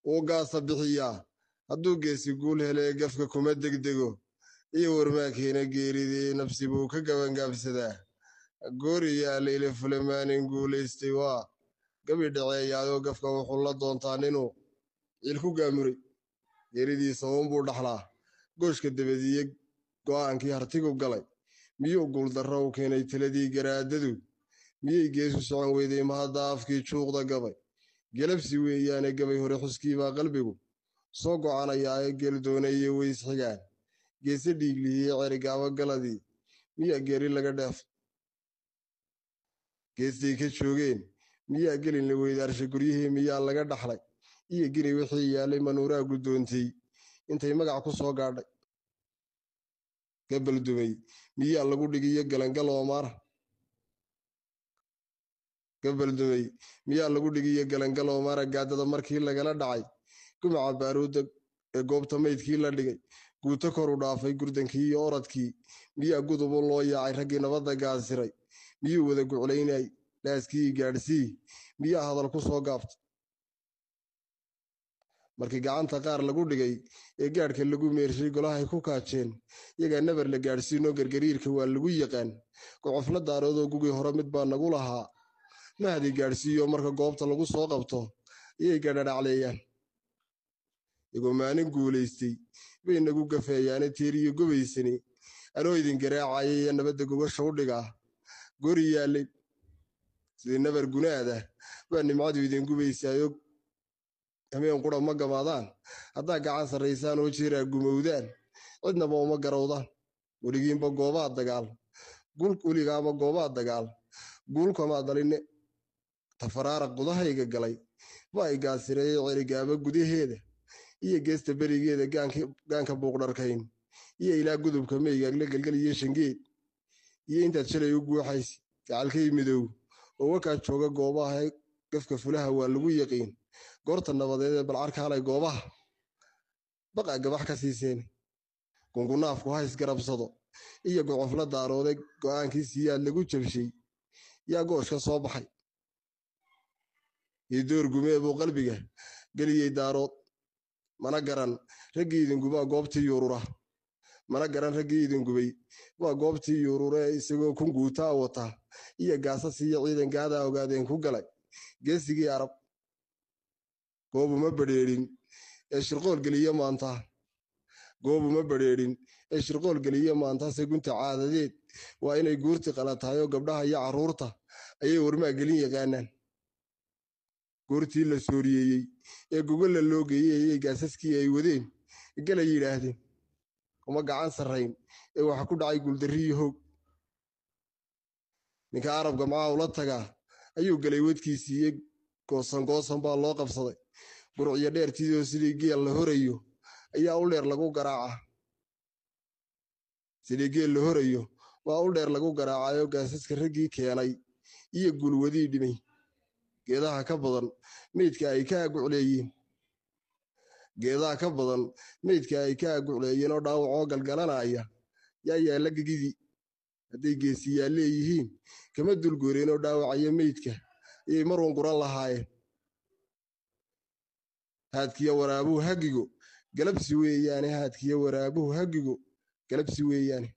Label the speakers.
Speaker 1: وقاصة بحيا هدو قيسي قول هلا قفك كما دقدقو iyo warmaakeena geeridii nafsi buu ka gabangaabsadaa goori yaa leyle fulamaanin guulaystay waa gabi dhaceeyaadoo gafka wuxuu la doontaa ninuu ciil ku gaamuray geeridiisa uunbuu dhaxlaa gooshka dabadiye go'aankii hartigu galay miyuu guuldarro u keenay taladii garaadadu miyay geesu socon weyday mahadda afkii juuqda gabay gelabsi weeyaane gabay hore xuskiibaa qalbigu soo go'anayaa ee geeldoonaye weys xigaan geese dhiiglihii cerigaaba galadii miyaa geeri laga dheef geestay ka joogeen miyaa gelin la weydaarsha guryihii miyaa laga dhaxlay iyo gini wixii yaallay manuuraa guddoontay intay magac ku soo gaadhay gabal dumay miyaa lagu dhigiyo galangal oomaara gabal dumay miyaa lagu dhigiyo galangal oomaara gaadada markii lagala dhacay gumaca baaruudda ee goobta maydkii la dhigay guuto kor u dhaafay gurdankii iyo oradkii miyaa gudubu loo yaacay raggii nabadda gaasiray miyuu wada guclaynay laaskii gaadhsii miyaa hadal ku soo gaabtay markii gacanta qaar lagu dhigay ee gaadhka lagu meershay golahay ku kaajeen iyagaa nabar la gaadhsiinoo gargariirka waa lagu yaqaan gocofla daaroodoo gugii hore mid baa nagu lahaa mahadi gaadhsiiyo marka goobta lagu soo qabto iyay gadhadhacleeyaan igoo maalin guulaystay bay nagu gafeeyaane tiiriyo gobaysani anoo idin garaacaya iyo nabadda gogasha u dhigaa gori yaallay sidii nabar gunaada baa nimcadu idin gubaysaayo hameen qura ma gamaadaan haddaa gacan sarraysaan oo jeeraa gumowdaan cidnaba uma garowdaan weligiinba goobaad dagaal weligaaba goobaad dagaal guulkamaa dalinne tafaraara qudahayga galay baa i gaasireeye cerigaaba gudaheeda iyo geesta berigeeda gaanka buuqdharkayn iyo ilaa gudubka meygaagle galgal iyo shangeed iyo intaad shalay u guuxaysi gacalkay midow oo wakaa jooga goobaha gafka fulaha waa lagu yaqiin goorta nabadeed ee balcarka halay goobaha baqaa gabax ka siiseen gungunaafku ha isgarabsado iyo gocofla daaroode go'aankiisiyaad lagu jabshay yaa goosh ka soo baxay iyo door gumee buu qalbiga geliyey daarood mana garan raggii idin gubaa goobtii yuurura mana garan raggii idin gubay waa goobtii yuurure isagoo kun guutaa wata iyo gaasas iyo ciidan gaadaa ogaadeen ku galay geesigii arab goobuma badheedhin ee shirqool geliye maanta goobuma badheedhin ee shirqool geliye maantase gunta caadadeed waa inay guurti qalatahay oo gabdhaha iyo carruurta ayay warmaa gelin yaqaanaan goortii la sooriyeeyey ee gogolla loo geeyey ayay gaasaskii ay wadeen galay yidhaahdeen kuma gacan sarrayn ee waxa ku dhacay guuldarriyo hoog ninka arabka macaa ula tagaa ayuu galay wadkiisiiye goosan baa loo qabsaday burciyo dheertiidoo sidii geel la horayo ayaa u dheer lagu garaaca sidii geel la horayo waa u dheer lagu garaacayo gaasaska raggii keenay iyo gulwadii dhimay geedaha ka badan meydka ay ka agucleeyeen geedaha ka badan meydka ay ka agucleeyeen oo dhaawacoo galgalanaya yaa yaalla gegidii hadday geesiyaa leeyihiin kama dulgooreen oo dhaawacaya meydka ayay marwan guran lahaayeen haadkiya waraabuhu hagigo galabsi weeyaane haadkiya waraabuhu hagigo galabsi weeyaane